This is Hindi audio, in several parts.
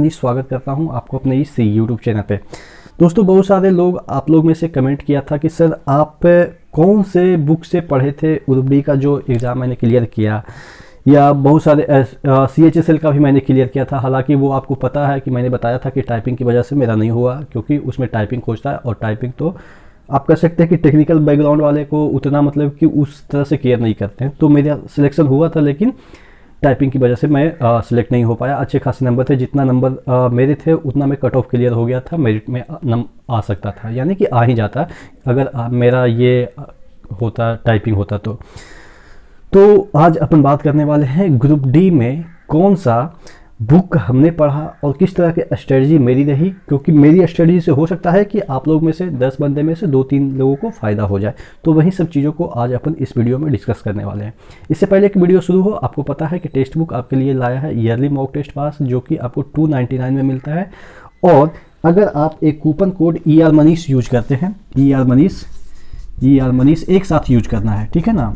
मनीष स्वागत करता हूं आपको अपने इस यूट्यूब चैनल पे। दोस्तों, बहुत सारे लोग आप लोग में से कमेंट किया था कि सर आप कौन से बुक से पढ़े थे ग्रुप डी का जो एग्ज़ाम मैंने क्लियर किया, या बहुत सारे CHSL का भी मैंने क्लियर किया था। हालांकि वो आपको पता है कि मैंने बताया था कि टाइपिंग की वजह से मेरा नहीं हुआ, क्योंकि उसमें टाइपिंग खोजता है और टाइपिंग तो आप कह सकते हैं कि टेक्निकल बैकग्राउंड वाले को उतना मतलब कि उस तरह से केयर नहीं करते हैं। तो मेरा सिलेक्शन हुआ था, लेकिन टाइपिंग की वजह से मैं सिलेक्ट नहीं हो पाया। अच्छे खासे नंबर थे, जितना नंबर मेरे थे उतना मैं कट ऑफ क्लियर हो गया था, मेरिट में आ सकता था, यानी कि आ ही जाता अगर मेरा ये होता टाइपिंग होता तो आज अपन बात करने वाले हैं ग्रुप डी में कौन सा बुक हमने पढ़ा और किस तरह की स्ट्रेटजी मेरी रही, क्योंकि मेरी स्ट्रेटजी से हो सकता है कि आप लोग में से 10 बंदे में से 2-3 लोगों को फ़ायदा हो जाए। तो वही सब चीज़ों को आज अपन इस वीडियो में डिस्कस करने वाले हैं। इससे पहले कि वीडियो शुरू हो, आपको पता है कि टेक्स्ट बुक आपके लिए लाया है ईयरली मॉक टेस्ट पास, जो कि आपको 299 में मिलता है। और अगर आप एक coupon code ER Manish use करते हैं, ER मनीष एक साथ यूज करना है, ठीक है ना,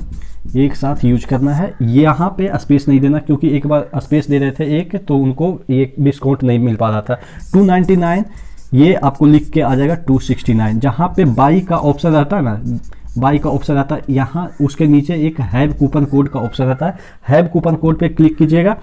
एक साथ यूज करना है। यहाँ पे स्पेस नहीं देना, क्योंकि एक बार स्पेस दे रहे थे एक, तो उनको एक डिस्काउंट नहीं मिल पा रहा था। 299 ये आपको लिख के आ जाएगा 269। जहाँ पे बाई का ऑप्शन रहता है ना, बाई का ऑप्शन रहता है, यहाँ उसके नीचे एक हैव कूपन कोड का ऑप्शन रहता है। हैव कूपन कोड पे क्लिक कीजिएगा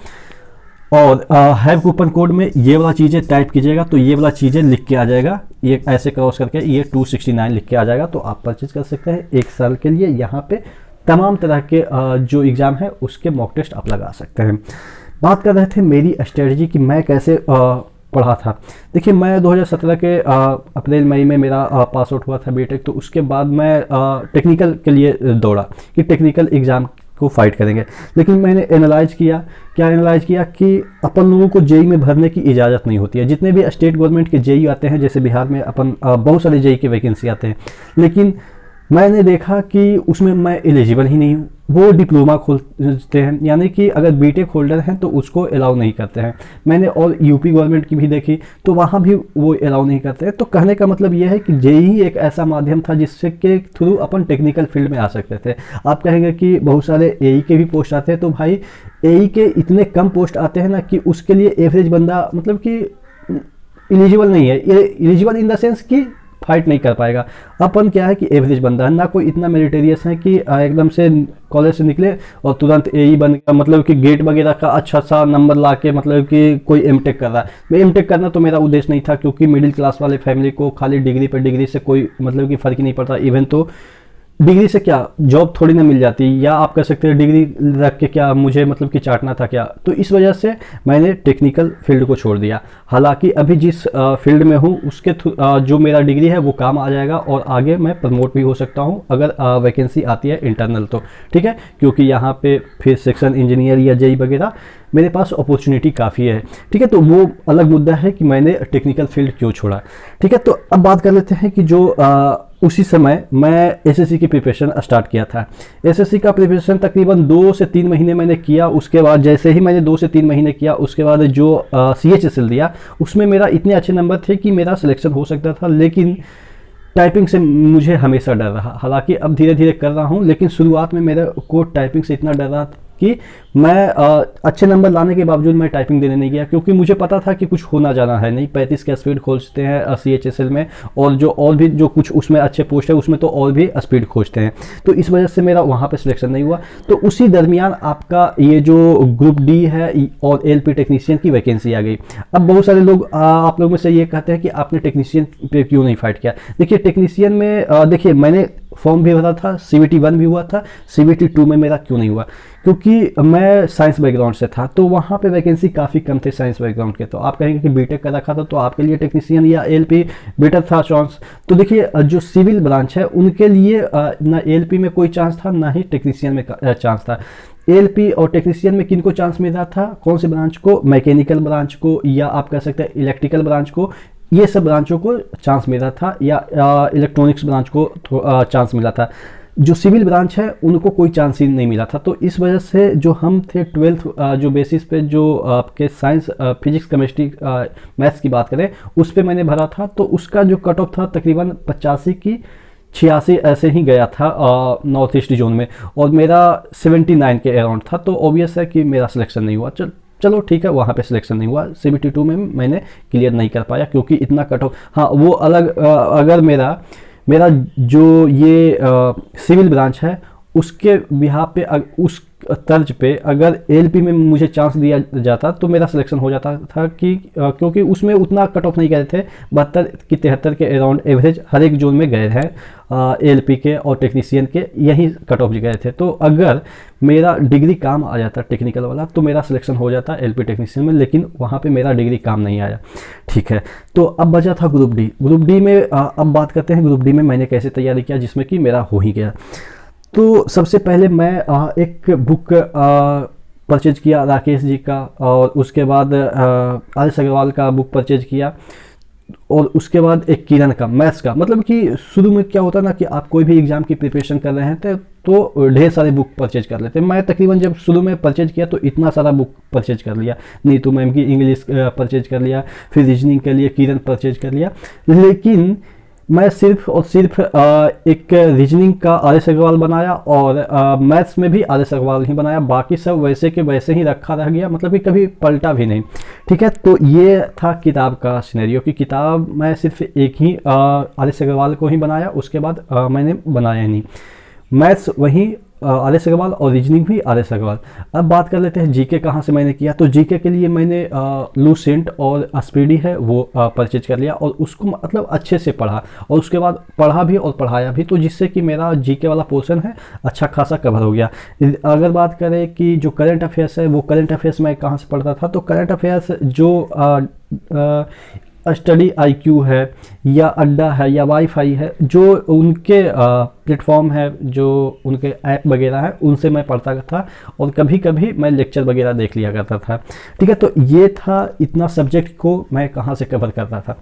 और हैव कूपन कोड में ये वाला चीज़ें टाइप कीजिएगा, तो ये वाला चीज़ें लिख के आ जाएगा, ये ऐसे क्रॉस करके ये 269 लिख के आ जाएगा। तो आप परचेज कर सकते हैं 1 साल के लिए। यहाँ पे तमाम तरह के जो एग्ज़ाम है उसके मॉक टेस्ट आप लगा सकते हैं। बात कर रहे थे मेरी स्ट्रेटजी कि मैं कैसे पढ़ा था। देखिए, मैं 2017 के अप्रैल मई में मेरा पास आउट हुआ था बीटेक। तो उसके बाद मैं टेक्निकल के लिए दौड़ा कि टेक्निकल एग्ज़ाम को फाइट करेंगे। लेकिन मैंने एनालाइज किया कि अपन लोगों को जेई में भरने की इजाज़त नहीं होती है। जितने भी स्टेट गवर्नमेंट के जेई आते हैं, जैसे बिहार में अपन बहुत सारे जेई की वैकेंसी आते हैं, लेकिन मैंने देखा कि उसमें मैं एलिजिबल ही नहीं हूँ। वो डिप्लोमा खोलते हैं, यानी कि अगर बीटेक होल्डर हैं तो उसको अलाउ नहीं करते हैं। मैंने और यूपी गवर्नमेंट की भी देखी, तो वहाँ भी वो अलाउ नहीं करते हैं। तो कहने का मतलब ये है कि जेई एक ऐसा माध्यम था जिससे के थ्रू अपन टेक्निकल फील्ड में आ सकते थे। आप कहेंगे कि बहुत सारे एई के भी पोस्ट आते हैं, तो भाई एई के इतने कम पोस्ट आते हैं ना कि उसके लिए एवरेज बंदा मतलब कि एलिजिबल नहीं है। एलिजिबल इन द सेंस कि फाइट नहीं कर पाएगा। अपन क्या है कि एवरेज बंदा है ना, कोई इतना मेरिटेरियस है कि एकदम से कॉलेज से निकले और तुरंत एई बन गया, मतलब कि गेट वगैरह का अच्छा सा नंबर ला के, मतलब कि कोई एमटेक कर रहा है। मैं एमटेक करना तो मेरा उद्देश्य नहीं था, क्योंकि मिडिल क्लास वाले फैमिली को खाली डिग्री पर डिग्री से कोई मतलब कि फ़र्क ही नहीं पड़ता। इवन तो डिग्री से क्या जॉब थोड़ी ना मिल जाती, या आप कह सकते हैं डिग्री रख के क्या मुझे मतलब कि चाटना था क्या। तो इस वजह से मैंने टेक्निकल फील्ड को छोड़ दिया। हालांकि अभी जिस फील्ड में हूँ उसके जो मेरा डिग्री है वो काम आ जाएगा, और आगे मैं प्रमोट भी हो सकता हूँ अगर वैकेंसी आती है इंटरनल तो, ठीक है। क्योंकि यहाँ पे फिर सेक्शन इंजीनियर या जेई वगैरह मेरे पास अपॉर्चुनिटी काफ़ी है, ठीक है। तो वो अलग मुद्दा है कि मैंने टेक्निकल फील्ड क्यों छोड़ा, ठीक है। तो अब बात कर लेते हैं कि जो उसी समय मैं एसएससी की प्रिपरेशन स्टार्ट किया था। एसएससी का प्रिपरेशन तकरीबन 2 से 3 महीने मैंने किया। उसके बाद जैसे ही मैंने 2 से 3 महीने किया, उसके बाद जो CHSL दिया उसमें मेरा इतने अच्छे नंबर थे कि मेरा सिलेक्शन हो सकता था। लेकिन टाइपिंग से मुझे हमेशा डर रहा। हालांकि अब धीरे धीरे कर रहा हूं, लेकिन शुरुआत में मेरे को टाइपिंग से इतना डर रहा कि मैं अच्छे नंबर लाने के बावजूद मैं टाइपिंग देने नहीं गया, क्योंकि मुझे पता था कि कुछ होना जाना है नहीं। 35 का स्पीड खोजते हैं CHSL में, और भी जो कुछ उसमें अच्छे पोस्ट है उसमें तो और भी स्पीड खोजते हैं। तो इस वजह से मेरा वहाँ पे सिलेक्शन नहीं हुआ। तो उसी दरमियान आपका ये जो ग्रुप डी है और LP टेक्नीशियन की वैकेंसी आ गई। अब बहुत सारे लोग आप लोग में से ये कहते हैं कि आपने टेक्नीशियन पे क्यों नहीं फाइट किया। देखिए, टेक्नीशियन में देखिए मैंने फॉर्म भी भरा था, CBT 1 भी हुआ था, CBT 2 में मेरा क्यों नहीं हुआ, क्योंकि मैं साइंस बैकग्राउंड से था। तो वहाँ पे वैकेंसी काफ़ी कम थे साइंस बैकग्राउंड के। तो आप कहेंगे कि बीटेक का रखा था तो आपके लिए टेक्नीशियन या LP बेटर था चांस। तो देखिए, जो सिविल ब्रांच है उनके लिए ना LP में कोई चांस था, ना ही टेक्नीशियन में चांस था। LP और टेक्नीशियन में किनको चांस मिल रहा था, कौन से ब्रांच को, मैकेनिकल ब्रांच को, या आप कह सकते हैं इलेक्ट्रिकल ब्रांच को, ये सब ब्रांचों को चांस मिला था, या इलेक्ट्रॉनिक्स ब्रांच को चांस मिला था। जो सिविल ब्रांच है उनको कोई चांस ही नहीं मिला था। तो इस वजह से जो हम थे 12th जो बेसिस पे जो आपके साइंस फिजिक्स केमिस्ट्री मैथ्स की बात करें उस पे मैंने भरा था। तो उसका जो कट ऑफ था तकरीबन 85 की 86 ऐसे ही गया था नॉर्थ ईस्ट जोन में, और मेरा 79 के अराउंड था। तो ऑब्वियस है कि मेरा सिलेक्शन नहीं हुआ। चलो ठीक है, वहाँ पे सिलेक्शन नहीं हुआ। CBT2 में मैंने क्लियर नहीं कर पाया क्योंकि इतना कट ऑफ, हाँ वो अलग अगर मेरा मेरा जो ये सिविल ब्रांच है उसके बिहाफ पे उस तर्ज पे अगर LP में मुझे चांस दिया जाता तो मेरा सिलेक्शन हो जाता था कि क्योंकि उसमें उतना कट ऑफ नहीं गए थे, 72 की 73 के अराउंड एवरेज हर एक जोन में गए हैं LP के और टेक्नीशियन के, यही कट ऑफ गए थे। तो अगर मेरा डिग्री काम आ जाता टेक्निकल वाला तो मेरा सिलेक्शन हो जाता LP टेक्नीशियन में, लेकिन वहाँ पे मेरा डिग्री काम नहीं आया। ठीक है, तो अब बचा था ग्रुप डी। ग्रुप डी में अब बात करते हैं ग्रुप डी में मैंने कैसे तैयारी किया जिसमें कि मेरा हो ही गया। तो सबसे पहले मैं एक बुक परचेज किया राकेश जी का, और उसके बाद आदर्श अग्रवाल का बुक परचेज किया, और उसके बाद एक किरण का मैथ्स का। मतलब कि शुरू में क्या होता ना कि आप कोई भी एग्जाम की प्रिपरेशन कर रहे हैं तो ढेर सारे बुक परचेज कर लेते हैं। मैं तकरीबन जब शुरू में परचेज किया तो इतना सारा बुक परचेज कर लिया, नीतू मैम की इंग्लिश परचेज कर लिया, फिर रीजनिंग के लिए किरण परचेज कर लिया, लेकिन मैं सिर्फ और सिर्फ एक रीजनिंग का आदर्श अग्रवाल बनाया और मैथ्स में भी आदर्श अग्रवाल ही बनाया, बाकी सब वैसे के वैसे ही रखा रह गया, मतलब कि कभी पलटा भी नहीं। ठीक है, तो ये था किताब का सिनेरियो कि किताब मैं सिर्फ एक ही आदर्श अग्रवाल को ही बनाया, उसके बाद मैंने बनाया नहीं। मैथ्स वही आदर्श अग्रवाल और रीजनिंग भी आदर्श अग्रवाल। अब बात कर लेते हैं जीके कहाँ से मैंने किया। तो जीके के लिए मैंने लूसेंट और स्पीडी है वो परचेज कर लिया और उसको मतलब अच्छे से पढ़ा, और उसके बाद पढ़ा भी और पढ़ाया भी, तो जिससे कि मेरा जीके वाला पोर्शन है अच्छा खासा कवर हो गया। अगर बात करें कि जो करंट अफेयर्स है, वो करंट अफेयर्स मैं कहाँ से पढ़ता था, तो करंट अफेयर्स जो स्टडी IQ है या अड्डा है या वाईफाई है, जो उनके प्लेटफॉर्म है, जो उनके ऐप वगैरह है, उनसे मैं पढ़ता था, और कभी कभी मैं लेक्चर वगैरह देख लिया करता था। ठीक है, तो ये था इतना सब्जेक्ट को मैं कहाँ से कवर करता था।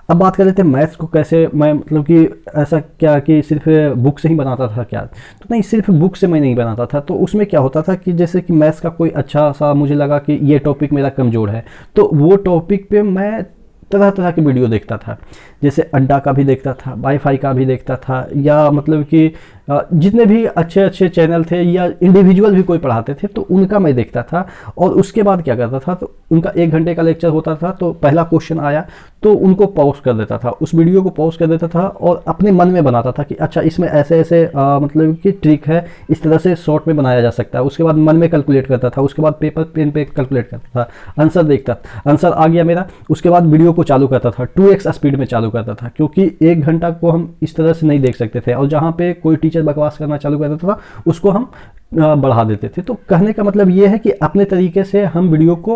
अब बात कर लेते हैं मैथ्स को कैसे मैं, मतलब कि ऐसा क्या कि सिर्फ बुक से ही बनाता था क्या, तो नहीं, सिर्फ बुक से मैं नहीं बनाता था। तो उसमें क्या होता था कि जैसे कि मैथ्स का कोई अच्छा सा मुझे लगा कि ये टॉपिक मेरा कमज़ोर है, तो वो टॉपिक पे मैं तरह तरह के वीडियो देखता था, जैसे अड्डा का भी देखता था, वाईफाई का भी देखता था, या मतलब कि जितने भी अच्छे अच्छे चैनल थे या इंडिविजुअल भी कोई पढ़ाते थे तो उनका मैं देखता था। और उसके बाद क्या करता था, तो उनका 1 घंटे का लेक्चर होता था, तो पहला क्वेश्चन आया तो उनको पॉज कर देता था, उस वीडियो को पॉज कर देता था और अपने मन में बनाता था कि अच्छा इसमें ऐसे ऐसे मतलब कि ट्रिक है, इस तरह से शॉर्ट में बनाया जा सकता है। उसके बाद मन में कैलकुलेट करता था, उसके बाद पेपर पेन पे कैलकुलेट करता था, आंसर देखता, आंसर आ गया मेरा, उसके बाद वीडियो को चालू करता था, 2x स्पीड में चालू करता था, क्योंकि 1 घंटा को हम इस तरह से नहीं देख सकते थे, और जहाँ पे कोई टीचर बकवास करना चालू कर देता था उसको हम बढ़ा देते थे। तो कहने का मतलब ये है कि अपने तरीके से हम वीडियो को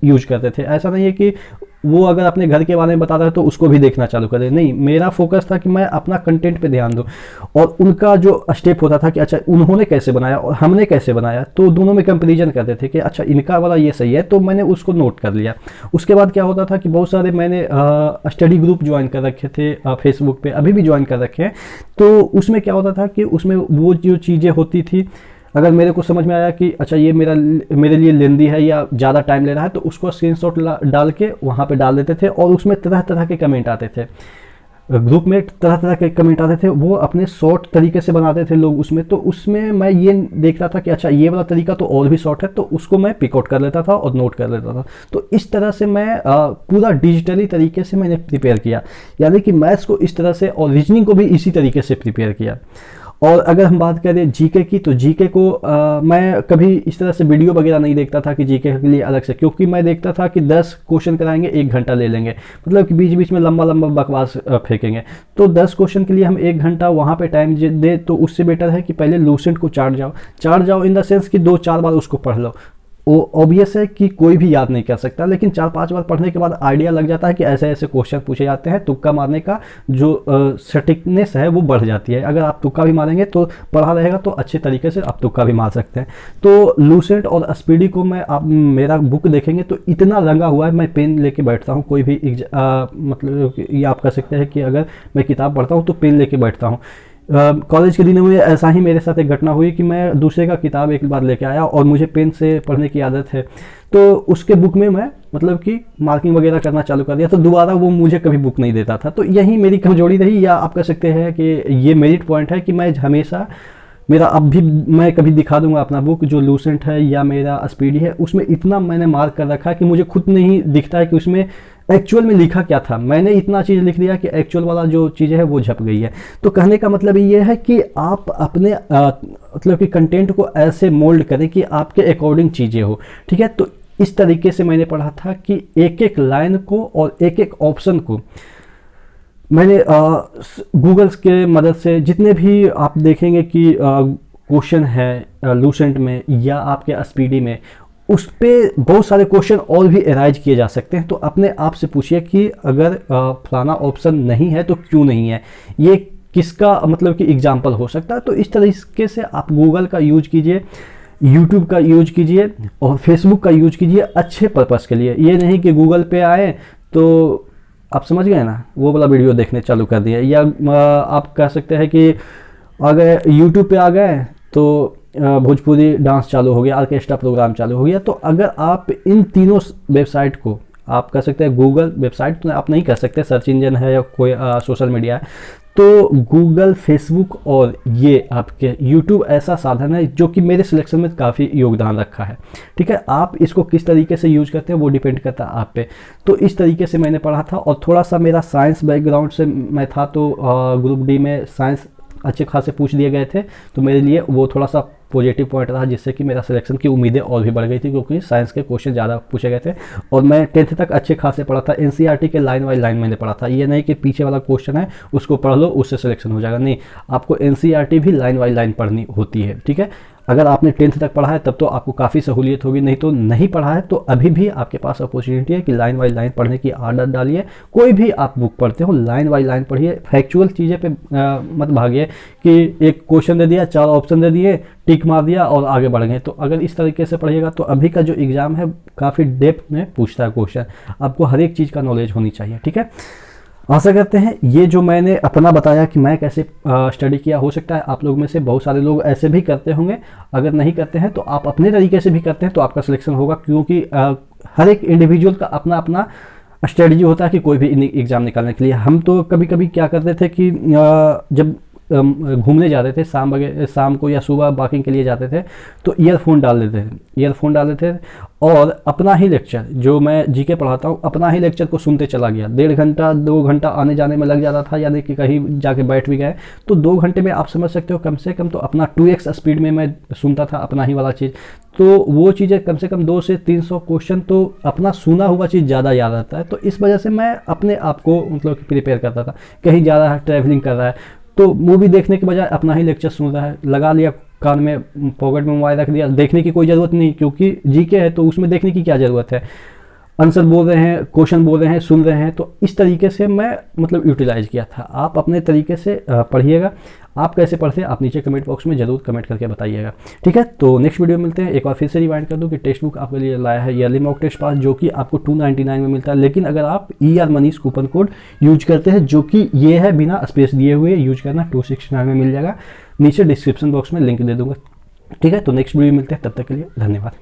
यूज करते थे। ऐसा नहीं है कि वो अगर अपने घर के बारे में बता रहा है तो उसको भी देखना चालू कर दे, नहीं, मेरा फोकस था कि मैं अपना कंटेंट पे ध्यान दूं, और उनका जो स्टेप होता था कि अच्छा उन्होंने कैसे बनाया और हमने कैसे बनाया, तो दोनों में कंपैरिजन करते थे कि अच्छा इनका वाला ये सही है, तो मैंने उसको नोट कर लिया। उसके बाद क्या होता था कि बहुत सारे मैंने स्टडी ग्रुप ज्वाइन कर रखे थे फेसबुक पे, अभी भी ज्वाइन कर रखे हैं। तो उसमें क्या होता था कि उसमें वो जो चीज़ें होती थी, अगर मेरे को समझ में आया कि अच्छा ये मेरे लिए लेंदी है या ज़्यादा टाइम ले रहा है, तो उसको स्क्रीनशॉट डाल के वहाँ पे डाल देते थे, और उसमें तरह तरह के कमेंट आते थे, ग्रुप में तरह तरह के कमेंट आते थे, वो अपने शॉर्ट तरीके से बनाते थे लोग उसमें। तो उसमें मैं ये देख रहा था कि अच्छा ये वाला तरीका तो और भी शॉर्ट है, तो उसको मैं पिकआउट कर लेता था और नोट कर लेता था। तो इस तरह से मैं पूरा डिजिटली तरीके से मैंने प्रिपेयर किया, यानी कि मैथ्स को इस तरह से और रीजनिंग को भी इसी तरीके से प्रिपेयर किया। और अगर हम बात करें जीके की, तो जीके को मैं कभी इस तरह से वीडियो वगैरह नहीं देखता था कि जीके के लिए अलग से, क्योंकि मैं देखता था कि 10 क्वेश्चन कराएंगे 1 घंटा ले लेंगे, मतलब कि बीच बीच में लंबा लंबा बकवास फेंकेंगे, तो 10 क्वेश्चन के लिए हम 1 घंटा वहाँ पे टाइम दे, तो उससे बेटर है कि पहले लूसेंट को चाट जाओ इन द सेंस कि 2-4 बार उसको पढ़ लो। वो ऑब्वियस है कि कोई भी याद नहीं कर सकता, लेकिन 4-5 बार पढ़ने के बाद आइडिया लग जाता है कि ऐसे ऐसे क्वेश्चन पूछे जाते हैं, तुक्का मारने का जो सटीकनेस है वो बढ़ जाती है। अगर आप तुक्का भी मारेंगे तो पढ़ा रहेगा तो अच्छे तरीके से आप तुक्का भी मार सकते हैं। तो लूसेंट और स्पीडी को मैं, आप मेरा बुक देखेंगे तो इतना रंगा हुआ है, मैं पेन लेके बैठता हूँ, कोई भी मतलब ये आप कह सकते हैं कि अगर मैं किताब पढ़ता हूँ तो पेन लेके बैठता हूँ। कॉलेज के दिनों में ऐसा ही मेरे साथ एक घटना हुई कि मैं दूसरे का किताब एक बार लेके आया, और मुझे पेन से पढ़ने की आदत है, तो उसके बुक में मैं मतलब कि मार्किंग वगैरह करना चालू कर दिया, तो दोबारा वो मुझे कभी बुक नहीं देता था। तो यही मेरी कमजोरी रही, या आप कह सकते हैं कि ये मेरिट पॉइंट है कि मैं हमेशा मेरा अब भी मैं कभी दिखा दूंगा अपना बुक जो लूसेंट है या मेरा स्पीडी है, उसमें इतना मैंने मार्क कर रखा है कि मुझे खुद नहीं दिखता है कि उसमें एक्चुअल में लिखा क्या था। मैंने इतना चीज़ लिख दिया कि एक्चुअल वाला जो चीज़ है वो झप गई है। तो कहने का मतलब ये है कि आप अपने मतलब कि कंटेंट को ऐसे मोल्ड करें कि आपके अकॉर्डिंग चीज़ें हो, ठीक है। तो इस तरीके से मैंने पढ़ा था कि एक एक लाइन को और एक एक ऑप्शन को मैंने गूगल के मदद से, जितने भी आप देखेंगे कि क्वेश्चन है लूसेंट में या आपके स्पीडी में, उस पर बहुत सारे क्वेश्चन और भी एराइज किए जा सकते हैं। तो अपने आप से पूछिए कि अगर फलाना ऑप्शन नहीं है तो क्यों नहीं है, ये किसका मतलब कि एग्जाम्पल हो सकता है। तो इस तरीके से आप गूगल का यूज कीजिए, यूट्यूब का यूज कीजिए और फेसबुक का यूज कीजिए अच्छे पर्पज़ के लिए। ये नहीं कि गूगल पे आए तो आप समझ गए ना, वो वाला वीडियो देखने चालू कर दिया, या आप कह सकते हैं कि अगर यूट्यूब पे आ गए तो भोजपुरी डांस चालू हो गया, ऑर्केस्ट्रा प्रोग्राम चालू हो गया। तो अगर आप इन तीनों वेबसाइट को, आप कह सकते हैं गूगल वेबसाइट तो आप नहीं कह सकते, सर्च इंजन है या कोई सोशल मीडिया है, तो गूगल, फेसबुक और ये आपके यूट्यूब ऐसा साधन है जो कि मेरे सिलेक्शन में काफ़ी योगदान रखा है, ठीक है। आप इसको किस तरीके से यूज करते हैं वो डिपेंड करता है आप पे। तो इस तरीके से मैंने पढ़ा था, और थोड़ा सा मेरा साइंस बैकग्राउंड से मैं था, तो ग्रुप डी में साइंस अच्छे खासे पूछ दिए गए थे, तो मेरे लिए वो थोड़ा सा पॉजिटिव पॉइंट रहा, जिससे कि मेरा सिलेक्शन की उम्मीदें और भी बढ़ गई थी, क्योंकि साइंस के क्वेश्चन ज़्यादा पूछे गए थे। और मैं 10th तक अच्छे खासे पढ़ा था, एनसीईआरटी के लाइन बाई लाइन मैंने पढ़ा था। ये नहीं कि पीछे वाला क्वेश्चन है उसको पढ़ लो उससे सिलेक्शन हो जाएगा, नहीं, आपको एनसीईआरटी भी लाइन बाई लाइन पढ़नी होती है, ठीक है। अगर आपने 10th तक पढ़ा है तब तो आपको काफ़ी सहूलियत होगी, नहीं तो नहीं पढ़ा है तो अभी भी आपके पास अपॉर्चुनिटी है कि लाइन बाई लाइन पढ़ने की आदत डालिए। कोई भी आप बुक पढ़ते हो लाइन बाई लाइन पढ़िए, फैक्चुअल चीज़ें पे मत भागिए कि एक क्वेश्चन दे दिया, 4 ऑप्शन दे दिए, टिक मार दिया और आगे बढ़ गए। तो अगर इस तरीके से पढ़िएगा तो अभी का जो एग्ज़ाम है काफ़ी डेप्थ में पूछता है क्वेश्चन, आपको हर एक चीज़ का नॉलेज होनी चाहिए, ठीक है। आशा करते हैं ये जो मैंने अपना बताया कि मैं कैसे स्टडी किया, हो सकता है आप लोग में से बहुत सारे लोग ऐसे भी करते होंगे। अगर नहीं करते हैं तो आप अपने तरीके से भी करते हैं तो आपका सिलेक्शन होगा, क्योंकि हर एक इंडिविजुअल का अपना अपना स्ट्रेटजी होता है कि कोई भी एग्ज़ाम निकालने के लिए। हम तो कभी कभी क्या करते थे कि जब घूमने जाते थे शाम को या सुबह वॉकिंग के लिए जाते थे, तो ईयरफोन डाल लेते थे और अपना ही लेक्चर, जो मैं जीके पढ़ाता हूँ, अपना ही लेक्चर को सुनते चला गया। 1.5 घंटा 2 घंटा आने जाने में लग जाता था, यानी कि कहीं जाके बैठ भी गए तो 2 घंटे में आप समझ सकते हो कम से कम तो अपना 2x स्पीड में मैं सुनता था अपना ही वाला चीज़। तो वो चीज़ें कम से कम 200 से 300 क्वेश्चन तो अपना सुना हुआ चीज़ ज़्यादा याद रहता है। तो इस वजह से मैं अपने आप को मतलब प्रिपेयर करता था। कहीं जा रहा है, ट्रैवलिंग कर रहा है, तो मूवी देखने के बजाय अपना ही लेक्चर सुन रहा है, लगा लिया कान में, पॉकेट में मोबाइल रख दिया, देखने की कोई ज़रूरत नहीं, क्योंकि जीके है तो उसमें देखने की क्या ज़रूरत है, आंसर बोल रहे हैं, क्वेश्चन बोल रहे हैं, सुन रहे हैं। तो इस तरीके से मैं मतलब यूटिलाइज किया था। आप अपने तरीके से पढ़िएगा। आप कैसे पढ़ते हैं आप नीचे कमेंट बॉक्स में ज़रूर कमेंट करके बताइएगा, ठीक है। तो नेक्स्ट वीडियो में मिलते हैं। एक बार फिर से रिमाइंड कर दूं कि टेक्स्ट बुक आपके लिए लाया है ईयरली मॉक टेस्ट पास, जो कि आपको 299 में मिलता है। लेकिन अगर आप ER Manish coupon code use करते हैं, जो कि ये है बिना स्पेस दिए हुए यूज करना, 269 में मिल जाएगा। नीचे डिस्क्रिप्शन बॉक्स में लिंक दे दूंगा, ठीक है। तो नेक्स्ट वीडियो मिलते हैं, तब तक के लिए धन्यवाद।